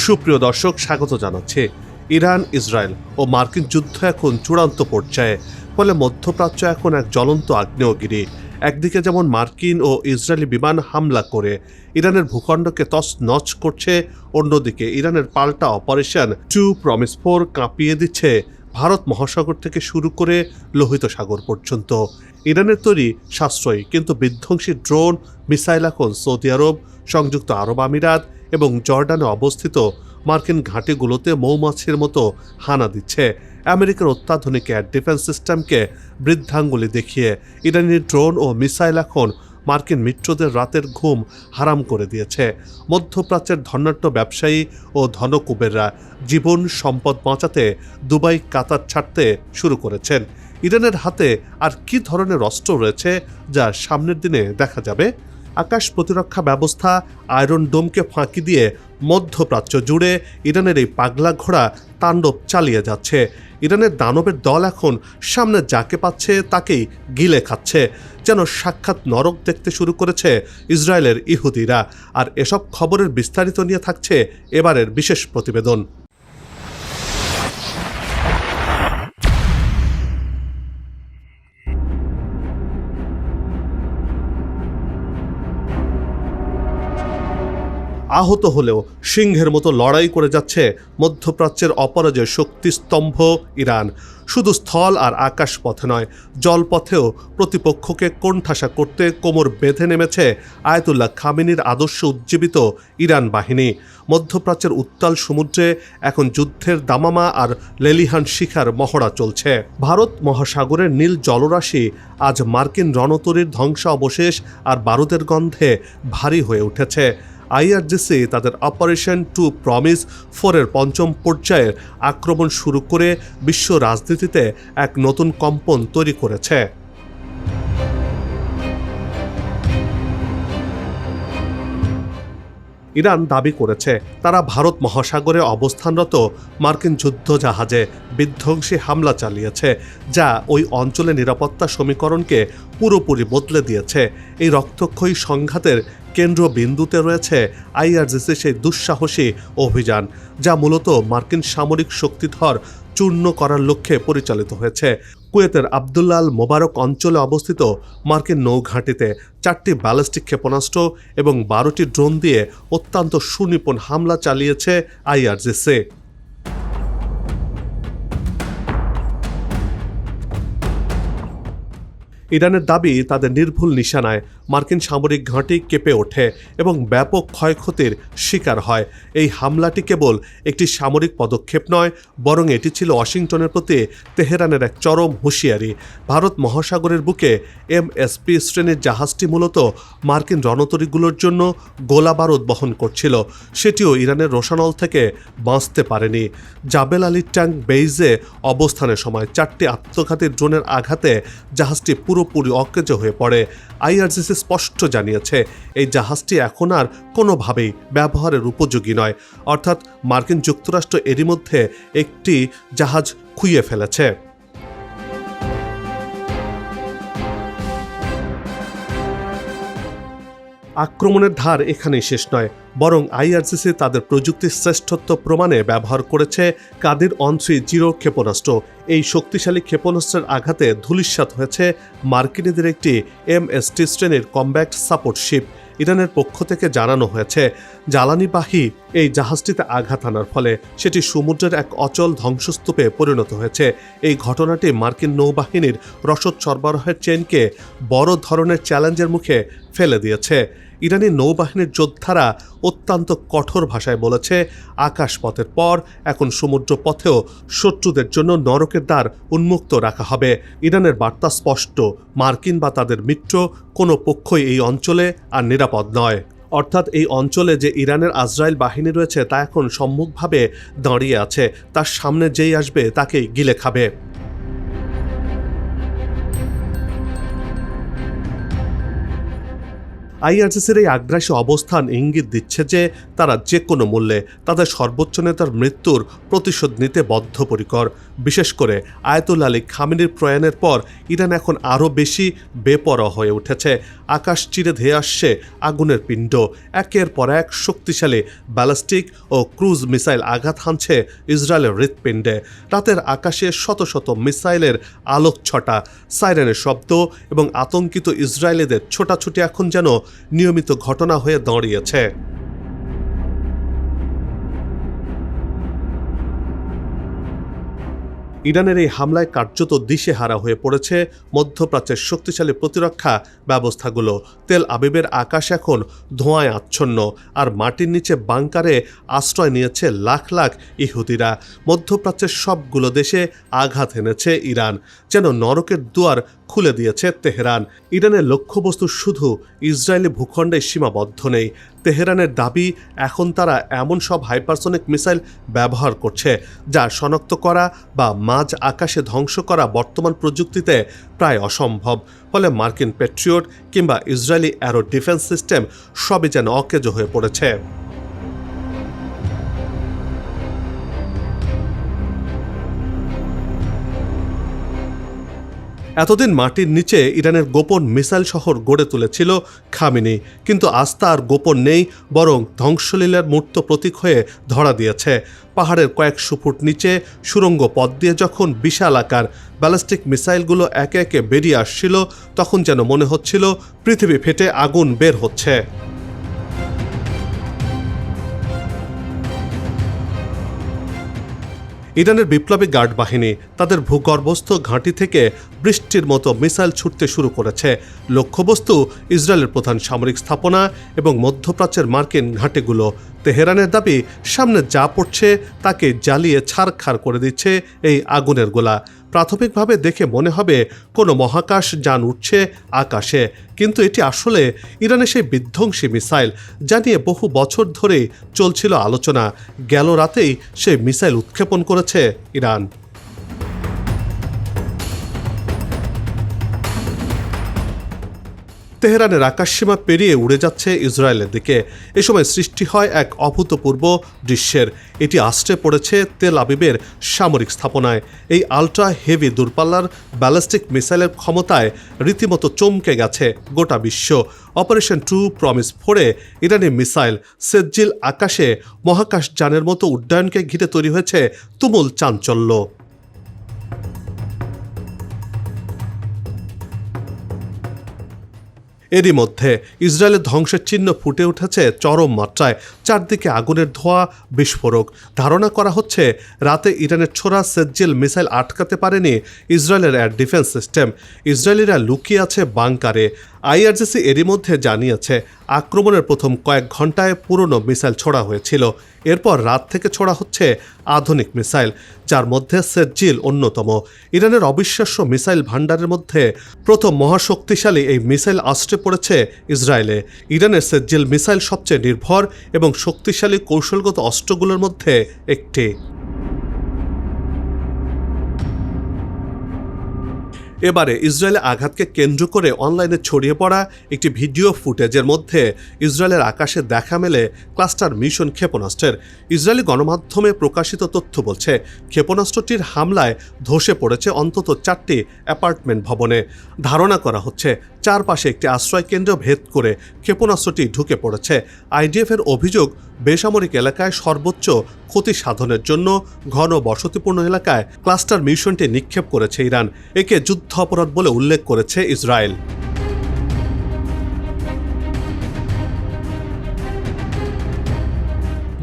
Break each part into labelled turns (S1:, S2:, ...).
S1: সুপ্রিয় দর্শক, স্বাগত জানাচ্ছি। ইরান ইসরায়েল ও মার্কিন যুদ্ধ এখন চূড়ান্ত পর্যায়ে, ফলে মধ্যপ্রাচ্য এখন এক জ্বলন্ত আগ্নেয়গিরি। একদিকে যেমন মার্কিন ও ইসরায়েলি বিমান হামলা করে ইরানের ভূখণ্ডকে তছনছ করছে, অন্যদিকে ইরানের পাল্টা অপারেশন প্রমিস 4 কাঁপিয়ে দিচ্ছে ভারত মহাসাগর থেকে শুরু করে লোহিত সাগর পর্যন্ত। ইরানের তৈরি সাশ্রয়ী কিন্তু বিধ্বংসী ড্রোন মিসাইল এখন সৌদি আরব, সংযুক্ত আরব আমিরাত এবং জর্ডানে অবস্থিত মার্কিন ঘাঁটিগুলোতে মৌমাছির মতো হানা দিচ্ছে। আমেরিকার অত্যাধুনিক এয়ার ডিফেন্স সিস্টেমকে বৃদ্ধাঙ্গুলি দেখিয়ে ইরানি ড্রোন ও মিসাইল এখন মার্কিন মিত্রদের রাতের ঘুম হারাম করে দিয়েছে। মধ্যপ্রাচ্যের ধনাঢ্য ব্যবসায়ী ও ধনকুবেররা জীবন সম্পদ বাঁচাতে দুবাই, কাতার ছাড়তে শুরু করেছেন। ইরানের হাতে আর কি ধরনের অস্ত্র রয়েছে যা সামনের দিনে দেখা যাবে? আকাশ প্রতিরক্ষা ব্যবস্থা আয়রন ডোমকে ফাঁকি দিয়ে মধ্যপ্রাচ্য জুড়ে ইরানের এই পাগলা ঘোড়া তাণ্ডব চালিয়ে যাচ্ছে। ইরানের দানবের দল এখন সামনে যাকে পাচ্ছে তাকেই গিলে খাচ্ছে, যেন সাক্ষাৎ নরক দেখতে শুরু করেছে ইসরায়েলের ইহুদিরা। আর এসব খবরের বিস্তারিত নিয়ে থাকছে এবারের বিশেষ প্রতিবেদন। আহত হলেও সিংহের মতো লড়াই করে যাচ্ছে মধ্যপ্রাচ্যের অপরাজয় শক্তিস্তম্ভ ইরান। শুধু স্থল আর আকাশ পথে নয়, জলপথেও প্রতিপক্ষকে কোণঠাসা করতে কোমর বেঁধে নেমেছে আয়াতুল্লাহ খামেনির আদর্শ উজ্জীবিত ইরান বাহিনী। মধ্যপ্রাচ্যের উত্তাল সমুদ্রে এখন যুদ্ধের দামামা আর লেলিহান শিখার মহড়া চলছে। ভারত মহাসাগরের নীল জলরাশি আজ মার্কিন রণতরীর ধ্বংসাবশেষ আর বারুদের গন্ধে ভারী হয়ে উঠেছে। আইআরজিসি তাদের অপারেশন প্রমিস 4 এর পঞ্চম পর্যায়ের আক্রমণ শুরু করে বিশ্ব রাজনীতিতে এক নতুন কম্পন তৈরি করেছে। ইরান দাবি করেছে তারা ভারত মহাসাগরে অবস্থানরত মার্কিন যুদ্ধ জাহাজে বিধ্বংসী হামলা চালিয়েছে, যা ওই অঞ্চলের নিরাপত্তা সমীকরণকে পুরোপুরি বদলে দিয়েছে। এই রক্তক্ষয়ী সংঘাতের কেন্দ্রবিন্দুতে রয়েছে আইআরজিসি সেই দুঃসাহসী অভিযান, যা মূলত মার্কিন সামরিক শক্তিধর চূর্ণ করার লক্ষ্যে পরিচালিত হয়েছে। কুয়েতের আবদুল্লাহ আল মোবারক অঞ্চলে অবস্থিত মার্কিন নৌঘাঁটিতে 4টি ব্যালিস্টিক ক্ষেপণাস্ত্র এবং 12টি ড্রোন দিয়ে অত্যন্ত সুনিপুণ হামলা চালিয়েছে আইআরজিসি। ইরানের দাবি তাদের নির্ভুল নিশানায় মার্কিন সামরিক ঘাঁটি কেঁপে ওঠে এবং ব্যাপক ক্ষয়ক্ষতির শিকার হয়। এই হামলাটি কেবল একটি সামরিক পদক্ষেপ নয়, বরং এটি ছিল ওয়াশিংটনের প্রতি তেহরানের এক চরম হুঁশিয়ারি। ভারত মহাসাগরের বুকে এমএসপি শ্রেণীর জাহাজটি মূলত মার্কিন রণতরীগুলোর জন্য গোলা বারুদ বহন করছিল, সেটিও ইরানের রোশানল থেকে বাঁচতে পারেনি। জাবেল আলী ট্যাঙ্ক বেইজে অবস্থানের সময় 4টি আত্মঘাতী ড্রোনের আঘাতে জাহাজটি পুরোপুরি অকেজ হয়ে পড়ে। আইআরজিসি স্পষ্ট জানিয়েছে এই জাহাজটি এখন আর কোনোভাবেই ব্যবহারের উপযোগী নয়, অর্থাৎ মার্কিন যুক্তরাষ্ট্র এরই মধ্যে একটি জাহাজ খুইয়ে ফেলেছে। আক্রমণের ধার এখানেই শেষ নয়, বরং আইআরজিসি তাদের প্রযুক্তির শ্রেষ্ঠত্ব প্রমাণে ব্যবহার করেছে কাদির 130 ক্ষেপণাস্ত্র। এই শক্তিশালী ক্ষেপণাস্ত্রের আঘাতে ধূলিসাৎ হয়েছে মার্কিনীদের একটি এমএসটি শ্রেণীর কমব্যাট সাপোর্ট শিপ। ইরানের পক্ষ থেকে জানানো হয়েছে জ্বালানিবাহী এই জাহাজটিতে আঘাত আনার ফলে সেটি সমুদ্রের এক অচল ধ্বংসস্তূপে পরিণত হয়েছে। এই ঘটনাটি মার্কিন নৌবাহিনীর রসদ সরবরাহের চেইনকে বড় ধরনের চ্যালেঞ্জের মুখে ফেলে দিয়েছে। ইরানি নৌবাহিনীর যোদ্ধারা অত্যন্ত কঠোর ভাষায় বলেছে, আকাশপথের পর এখন সমুদ্র পথেও শত্রুদের জন্য নরকের দ্বার উন্মুক্ত রাখা হবে। ইরানের বার্তা স্পষ্ট, মার্কিন বা তাদের মিত্র কোনো পক্ষই এই অঞ্চলে আর নিরাপদ নয়। অর্থাৎ এই অঞ্চলে যে ইরানের আজরাইল বাহিনী রয়েছে তা এখন সম্মুখভাবে দাঁড়িয়ে আছে, তার সামনে যেই আসবে তাকেই গিলে খাবে। আইআরজিসির এই আগ্রাসী অবস্থান ইঙ্গিত দিচ্ছে যে তারা যে কোনো মূল্যে তাদের সর্বোচ্চ নেতার মৃত্যুর প্রতিশোধ নিতে বদ্ধপরিকর। বিশেষ করে আয়াতুল্লাহ আলী খামেনির প্রয়াণের পর ইরান এখন আরও বেশি বেপরোয়া হয়ে উঠেছে। আকাশ চিরে ধেয়ে আসছে আগুনের পিণ্ড, একের পর এক শক্তিশালী ব্যালিস্টিক ও ক্রুজ মিসাইল আঘাত হানছে ইসরায়েলের হৃৎপিণ্ডে। রাতের আকাশে শত শত মিসাইলের আলোকছটা, সাইরেনের শব্দ এবং আতঙ্কিত ইসরায়েলিদের ছোটাছুটি এখন যেন নিয়মিত ঘটনা হয়ে দাঁড়িয়েছে। ইরানের এই হামলায় কার্যত দিশেহারা হয়ে পড়েছে মধ্যপ্রাচ্যের শক্তিশালী প্রতিরক্ষা ব্যবস্থাগুলো। তেল আবিবের আকাশ এখন ধোঁয়ায় আচ্ছন্ন, আর মাটির নিচে বাংকারে আশ্রয় নিয়েছে লাখ লাখ ইহুদিরা। মধ্যপ্রাচ্যের সবগুলো দেশে আঘাত এনেছে ইরান, যেন নরকের দুয়ার খুলে দিয়েছে তেহরান। ইরানের লক্ষ্যবস্তু শুধু ইসরায়েলি ভূখণ্ডে সীমাবদ্ধ নেই। তেহরানের দাবি, এখন তারা এমন সব হাইপারসনিক মিসাইল ব্যবহার করছে যা শনাক্ত করা বা মাঝ আকাশে ধ্বংস করা বর্তমান প্রযুক্তিতে প্রায় অসম্ভব। ফলে মার্কিন প্যাট্রিয়ট কিংবা ইসরায়েলি অ্যারো ডিফেন্স সিস্টেম সবই যেন অকেজো হয়ে পড়েছে। এতদিন মাটির নিচে ইরানের গোপন মিসাইল শহর গড়ে তুলেছিল খামেনি, কিন্তু আজ তার গোপন নেই, বরং ধ্বংসলীলার মূর্ত প্রতীক হয়ে ধরা দিয়েছে। পাহাড়ের কয়েকশো ফুট নিচে সুড়ঙ্গ পথ দিয়ে যখন বিশাল আকার ব্যালিস্টিক মিসাইলগুলো একে একে বেরিয়ে আসছিল, তখন যেন মনে হচ্ছিল পৃথিবী ফেটে আগুন বের হচ্ছে। ইরানের বিপ্লবী গার্ড বাহিনী তাদের ভূগর্ভস্থ ঘাঁটি থেকে বৃষ্টির মতো মিসাইল ছুটতে শুরু করেছে। লক্ষ্যবস্তু ইসরায়েলের প্রধান সামরিক স্থাপনা এবং মধ্যপ্রাচ্যের মার্কিন ঘাঁটিগুলো। তেহরানের দাবি, সামনে যা পড়ছে তাকে জ্বালিয়ে ছারখার করে দিচ্ছে এই আগুনের গোলা। প্রাথমিকভাবে দেখে মনে হবে কোনো মহাকাশ যান উঠছে আকাশে, কিন্তু এটি আসলে ইরানের সেই বিধ্বংসী মিসাইল, যা নিয়ে বহু বছর ধরেই চলছিল আলোচনা। গেল রাতেই সেই মিসাইল উৎক্ষেপণ করেছে ইরান। তেহরানের আকাশসীমা পেরিয়ে উড়ে যাচ্ছে ইসরায়েলের দিকে। এ সময় সৃষ্টি হয় এক অভূতপূর্ব দৃশ্যের। এটি আশ্রে পড়েছে তেল আবিবের সামরিক স্থাপনায়। এই আলট্রা হেভি দূরপাল্লার ব্যালিস্টিক মিসাইলের ক্ষমতায় রীতিমতো চমকে গেছে গোটা বিশ্ব। অপারেশন ট্রু প্রমিস 4-এ ইরানি মিসাইল সেজ্জিল আকাশে মহাকাশযানের মতো উড্ডয়নকে ঘিরে তৈরি হয়েছে তুমুল চাঞ্চল্য। এরই মধ্যে ইসরায়েলের ধ্বংসের চিহ্ন ফুটে উঠেছে চরম মাত্রায়। চারদিকে আগুনের ধোঁয়া, বিস্ফোরক। ধারণা করা হচ্ছে রাতে ইরানের ছোড়া সেজ্জিল মিসাইল আটকাতে পারেনি ইসরায়েলের এয়ার ডিফেন্স সিস্টেম। ইসরায়েলিরা লুকিয়ে আছে বাংকারে। আইআরজিসি এরই মধ্যে জানিয়েছে, আক্রমণের প্রথম কয়েক ঘন্টায় পুরনো মিসাইল ছোড়া হয়েছিল। এরপর রাত থেকে ছোড়া হচ্ছে আধুনিক মিসাইল, যার মধ্যে সেজ্জিল অন্যতম। ইরানের অবিশ্বাস্য মিসাইল ভান্ডারের মধ্যে প্রথম মহাশক্তিশালী এই মিসাইল আশ্রে পড়েছে ইসরায়েলে। ইরানের সেজ্জিল মিসাইল সবচেয়ে নির্ভর এবং শক্তিশালী কৌশলগত অস্ত্রগুলোর মধ্যে একটি। এবারে ইসরায়েলে আঘাতকে কেন্দ্র করে অনলাইনে ছড়িয়ে পড়া একটি ভিডিও ফুটেজের মধ্যে ইসরায়েলের আকাশে দেখা মেলে ক্লাস্টার মিশন ক্ষেপণাস্ত্রের। ইসরায়েলি গণমাধ্যমে প্রকাশিত তথ্য বলছে, ক্ষেপণাস্ত্রটির হামলায় ধসে পড়েছে অন্তত 4টি অ্যাপার্টমেন্ট ভবনে। ধারণা করা হচ্ছে চারপাশে একটি আশ্রয় কেন্দ্র ভেদ করে ক্ষেপণাস্ত্রটি ঢুকে পড়েছে। আইডিএফের অভিযোগ, বেসামরিক এলাকায় সর্বোচ্চ ক্ষতি সাধনের জন্য ঘন বসতিপূর্ণ এলাকায় ক্লাস্টার মিশনটি নিক্ষেপ করেছে ইরান। একে যুদ্ধ অপরাধ বলে উল্লেখ করেছে ইসরায়েল।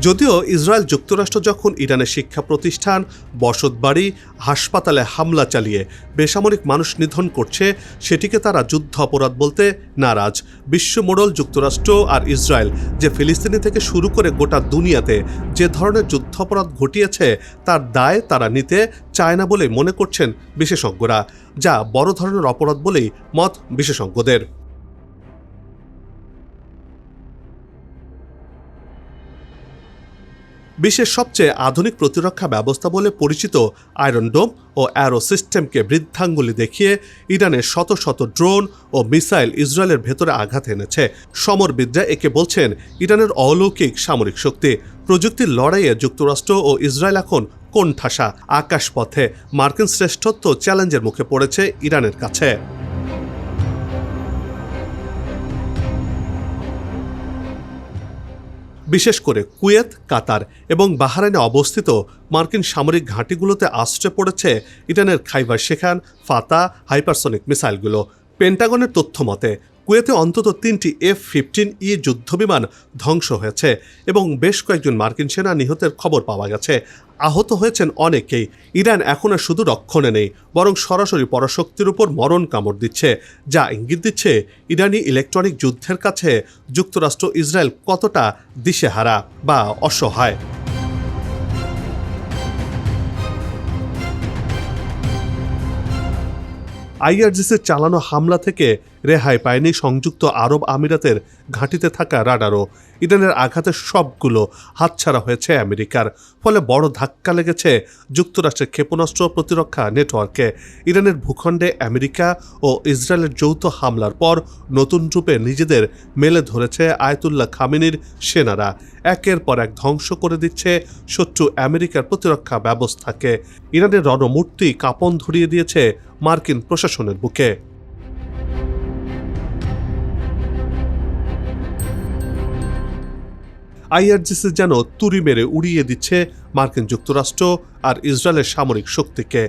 S1: যদিও ইসরায়েল যুক্তরাষ্ট্র যখন ইরানের শিক্ষা প্রতিষ্ঠান, বসতবাড়ি, হাসপাতালে হামলা চালিয়ে বেসামরিক মানুষ নিধন করছে, সেটিকে তারা যুদ্ধ অপরাধ বলতে নারাজ। বিশ্বমোড়ল যুক্তরাষ্ট্র আর ইসরায়েল যে ফিলিস্তিনি থেকে শুরু করে গোটা দুনিয়াতে যে ধরনের যুদ্ধাপরাধ ঘটিয়েছে, তার দায় তারা নিতে চায় না বলে মনে করছেন বিশেষজ্ঞরা, যা বড় ধরনের অপরাধ বলেই মত বিশেষজ্ঞদের। বিশ্বের সবচেয়ে আধুনিক প্রতিরক্ষা ব্যবস্থা বলে পরিচিত আয়রন ডোম ও অ্যারো সিস্টেমকে বৃদ্ধাঙ্গুলি দেখিয়ে ইরানের শত শত ড্রোন ও মিসাইল ইসরায়েলের ভেতরে আঘাত এনেছে। সমরবিদরা একে বলছেন ইরানের অলৌকিক সামরিক শক্তি। প্রযুক্তির লড়াইয়ে যুক্তরাষ্ট্র ও ইসরায়েল এখন কোণঠাসা। আকাশপথে মার্কিন শ্রেষ্ঠত্ব চ্যালেঞ্জের মুখে পড়েছে ইরানের কাছে। বিশেষ করে কুয়েত, কাতার এবং বাহরাইনে অবস্থিত মার্কিন সামরিক ঘাঁটিগুলোতে আশ্রয় পড়েছে ইরানের খাইবার শেখান, ফাতা হাইপারসনিক মিসাইলগুলো। পেন্টাগনের তথ্য মতে কুয়েতে অন্তত 3টি F-15E যুদ্ধবিমান ধ্বংস হয়েছে এবং বেশ কয়েকজন মার্কিন সেনা নিহতের খবর পাওয়া গেছে। আহত হয়েছেন অনেকেই। ইরান এখন আর শুধু রক্ষণে নেই, বরং সরাসরি পরাশক্তির উপর মরণ কামড় দিচ্ছে, যা ইঙ্গিত দিচ্ছে ইরানি ইলেকট্রনিক যুদ্ধের কাছে যুক্তরাষ্ট্র ইসরায়েল কতটা দিশেহারা বা অসহায়। আইআরজিসির চালানো হামলা থেকে রেহাই পায়নি সংযুক্ত আরব আমিরাতের ঘাঁটিতে থাকা রাডারও। ইরানের আঘাতের সবগুলো হাতছাড়া হয়েছে আমেরিকার। ফলে বড় ধাক্কা লেগেছে যুক্তরাষ্ট্রের ক্ষেপণাস্ত্র প্রতিরক্ষা নেটওয়ার্কে। ইরানের ভূখণ্ডে আমেরিকা ও ইসরায়েলের যৌথ হামলার পর নতুন রূপে নিজেদের মেলে ধরেছে আয়াতুল্লাহ খামেনির সেনারা। একের পর এক ধ্বংস করে দিচ্ছে শত্রু আমেরিকার প্রতিরক্ষা ব্যবস্থাকে। ইরানের রণমূর্তি কাঁপন ধরিয়ে দিয়েছে মার্কিন প্রশাসনের বুকে। আইআরজিসি যেন তুড়ি মেরে উড়িয়ে দিচ্ছে মার্কিন যুক্তরাষ্ট্র আর ইসরায়েলের সামরিক শক্তিকে,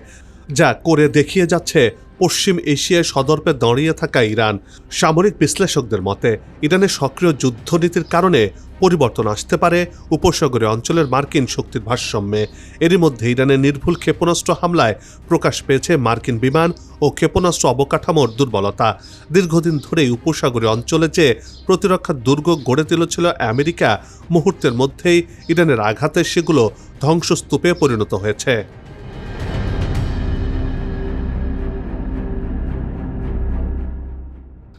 S1: যা করে দেখিয়ে যাচ্ছে পশ্চিম এশিয়ায় সদর্পে দাঁড়িয়ে থাকা ইরান। সামরিক বিশ্লেষকদের মতে ইরানের সক্রিয় যুদ্ধনীতির কারণে পরিবর্তন আসতে পারে উপসাগরীয় অঞ্চলের মার্কিন শক্তির ভারসাম্যে। এরই মধ্যে ইরানের নির্ভুল ক্ষেপণাস্ত্র হামলায় প্রকাশ পেয়েছে মার্কিন বিমান ও ক্ষেপণাস্ত্র অবকাঠামোর দুর্বলতা। দীর্ঘদিন ধরেই উপসাগরীয় অঞ্চলে যে প্রতিরক্ষা দুর্গ গড়ে তুলেছিল আমেরিকা, মুহূর্তের মধ্যেই ইরানের আঘাতে সেগুলো ধ্বংসস্তূপে পরিণত হয়েছে।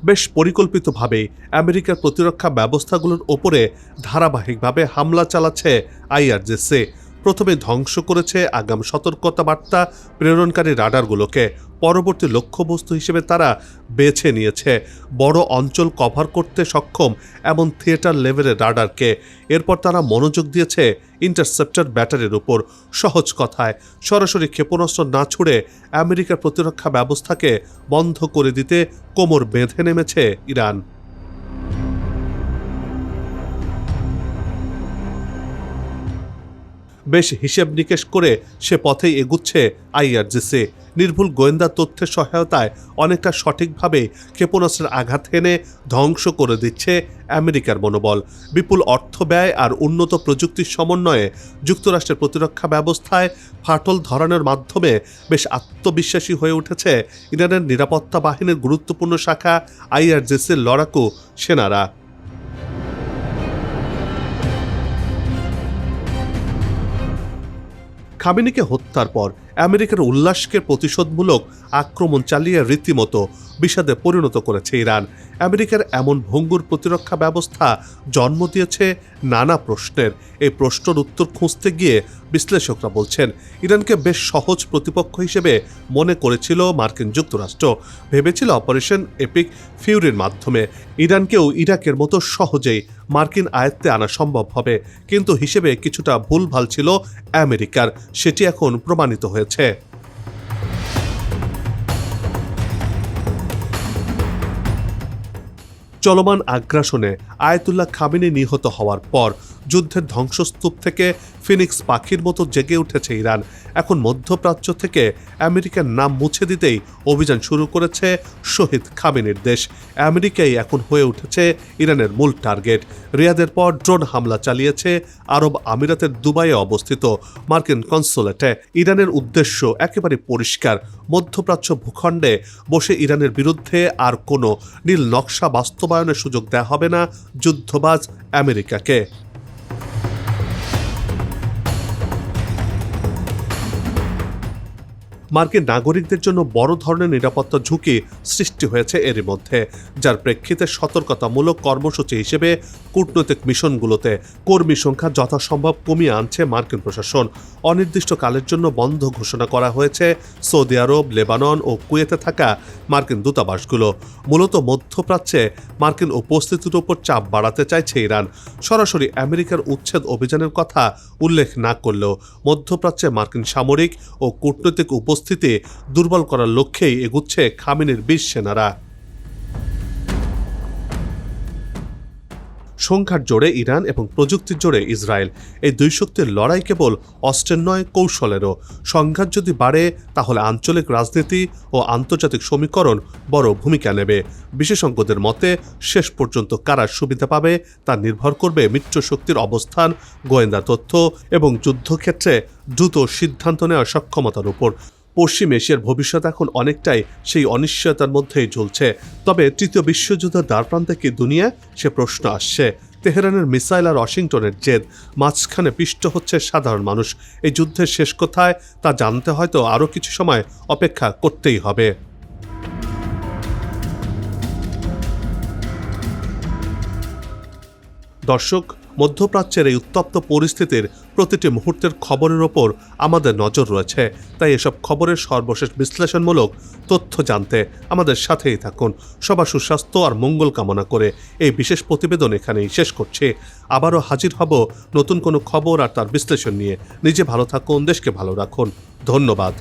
S1: বেশ পরিকল্পিতভাবে আমেরিকার প্রতিরক্ষা ব্যবস্থাগুলোর ওপরে ধারাবাহিকভাবে হামলা চালাচ্ছে আইআরজিসি। প্রথমে ধ্বংস করেছে আগাম সতর্কতা বার্তা প্রেরণকারী রাডারগুলোকে। পরবর্তী লক্ষ্যবস্তু হিসেবে তারা বেছে নিয়েছে বড় অঞ্চল কভার করতে সক্ষম এমন থিয়েটার লেভেলের রাডারকে। এরপর তারা মনোযোগ দিয়েছে ইন্টারসেপ্টর ব্যাটারির উপর। সহজ কথায় সরাসরি ক্ষেপণাস্ত্র না ছুড়ে আমেরিকার প্রতিরক্ষা ব্যবস্থাকে বন্ধ করে দিতে কোমর বেঁধে নেমেছে ইরান। বেশ হিসেব নিকেশ করে সে পথেই এগুচ্ছে আইআরজিসি। নির্ভুল গোয়েন্দা তথ্যের সহায়তায় অনেকটা সঠিকভাবে ক্ষেপণাস্ত্রের আঘাত হেনে ধ্বংস করে দিচ্ছে আমেরিকার মনোবল। বিপুল অর্থ ব্যয় আর উন্নত প্রযুক্তির সমন্বয়ে যুক্তরাষ্ট্রের প্রতিরক্ষা ব্যবস্থায় ফাটল ধরানোর মাধ্যমে বেশ আত্মবিশ্বাসী হয়ে উঠেছে ইরানের নিরাপত্তা বাহিনীর গুরুত্বপূর্ণ শাখা আইআরজিসির লড়াকু সেনারা। খামেনিকে হত্যার পর আমেরিকার উল্লাসকে প্রতিশোধমূলক আক্রমণ চালিয়ে রীতিমতো বিষাদে পরিণত করেছে ইরান। আমেরিকার এমন ভঙ্গুর প্রতিরক্ষা ব্যবস্থা জন্ম দিয়েছে নানা প্রশ্নের। এই প্রশ্নের উত্তর খুঁজতে গিয়ে বিশ্লেষকরা বলছেন ইরানকে বেশ সহজ প্রতিপক্ষ হিসেবে মনে করেছিল মার্কিন যুক্তরাষ্ট্র। ভেবেছিল অপারেশন এপিক ফিউরির মাধ্যমে ইরানকেও ইরাকের মতো সহজেই মার্কিন আয়ত্তে আনা সম্ভব হবে। কিন্তু হিসেবে কিছুটা ভুলভাল ছিল আমেরিকার, সেটি এখন প্রমাণিত হয়েছে। চলমান আগ্রাসনে আয়াতুল্লাহ খামেনি নিহত হওয়ার পর যুদ্ধের ধ্বংসস্তূপ থেকে ফিনিক্স পাখির মতো জেগে উঠেছে ইরান। এখন মধ্যপ্রাচ্য থেকে আমেরিকার নাম মুছে দিতেই অভিযান শুরু করেছে শহীদ খামেনির দেশ। আমেরিকাই এখন হয়ে উঠেছে ইরানের মূল টার্গেট। রিয়াদের পর ড্রোন হামলা চালিয়েছে আরব আমিরাতের দুবাইয়ে অবস্থিত মার্কিন কনসুলেটে। ইরানের উদ্দেশ্য একেবারে পরিষ্কার, মধ্যপ্রাচ্য ভূখণ্ডে বসে ইরানের বিরুদ্ধে আর কোনো নীল নকশা বাস্তবায়নের সুযোগ দেওয়া হবে না যুদ্ধবাজ আমেরিকাকে। মার্কিন নাগরিকদের জন্য বড় ধরনের নিরাপত্তা ঝুঁকি সৃষ্টি হয়েছে এরই মধ্যে, যার প্রেক্ষিতে সতর্কতামূলক কর্মসূচি হিসেবে কূটনৈতিক মিশনগুলোতে কর্মী সংখ্যা যথাসম্ভব কমিয়ে আনছে মার্কিন প্রশাসন। অনির্দিষ্টকালের জন্য বন্ধ ঘোষণা করা হয়েছে সৌদি আরব, লেবানন ও কুয়েতে থাকা মার্কিন দূতাবাসগুলো। মূলত মধ্যপ্রাচ্যে মার্কিন উপস্থিতির উপর চাপ বাড়াতে চাইছে ইরান। সরাসরি আমেরিকার উচ্ছেদ অভিযানের কথা উল্লেখ না করলেও মধ্যপ্রাচ্যে মার্কিন সামরিক ও কূটনৈতিক উপস্থিতি দুর্বল করার লক্ষ্যেই এগুচ্ছে খামেনির ২০ সেনারা। সংখ্যার জোরে ইরান এবং প্রযুক্তির জোরে ইসরায়েল, এই দুই শক্তির লড়াই কেবল অস্ত্রের নয়, কৌশলেরও। সংঘাত যদি বাড়ে তাহলে আঞ্চলিক রাজনীতি ও আন্তর্জাতিক সমীকরণ বড় ভূমিকা নেবে। বিশেষজ্ঞদের মতে শেষ পর্যন্ত কারা সুবিধা পাবে তা নির্ভর করবে মিত্র শক্তির অবস্থান, গোয়েন্দা তথ্য এবং যুদ্ধক্ষেত্রে দ্রুত সিদ্ধান্ত নেওয়ার সক্ষমতার উপর। পশ্চিম এশিয়ার ভবিষ্যৎ এখন অনেকটাই সেই অনিশ্চয়তার মধ্যেই ঝুলছে। তবে তৃতীয় বিশ্বযুদ্ধের দ্বারপ্রান্তে কি দুনিয়া, সে প্রশ্ন আসছে। তেহরানের মিসাইল আর ওয়াশিংটনের জেদ, মাঝখানে পিষ্ট হচ্ছে সাধারণ মানুষ। এই যুদ্ধের শেষ কোথায় তা জানতে হয়তো আরও কিছু সময় অপেক্ষা করতেই হবে। দর্শক, মধ্যপ্রাচ্যের এই উত্তপ্ত পরিস্থিতির প্রতিটি মুহূর্তের খবরের ওপর আমাদের নজর রয়েছে। তাই এসব খবরের সর্বশেষ বিশ্লেষণমূলক তথ্য জানতে আমাদের সাথেই থাকুন। সবার সুস্বাস্থ্য আর মঙ্গল কামনা করে এই বিশেষ প্রতিবেদন এখানেই শেষ করছি। আবারও হাজির হব নতুন কোনো খবর আর তার বিশ্লেষণ নিয়ে। নিজে ভালো থাকুন, দেশকে ভালো রাখুন। ধন্যবাদ।